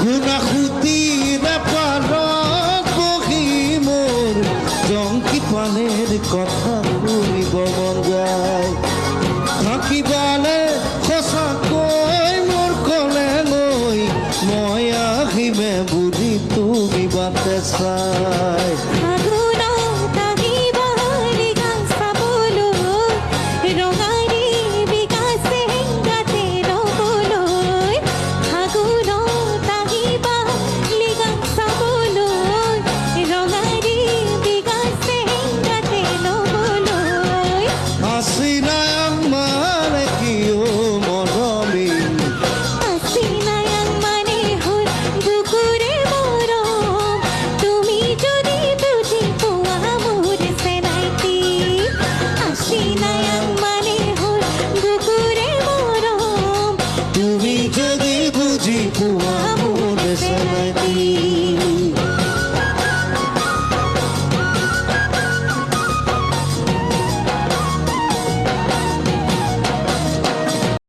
খুনাখুতিরে পাৰত বহি মোৰ জংকি পানের কথা শুনিব মন যায় থাকিবালে সঁচাকৈ মোৰ কলে লৈ মই আহিমে বুঢ়ী তুমি বাটে চাই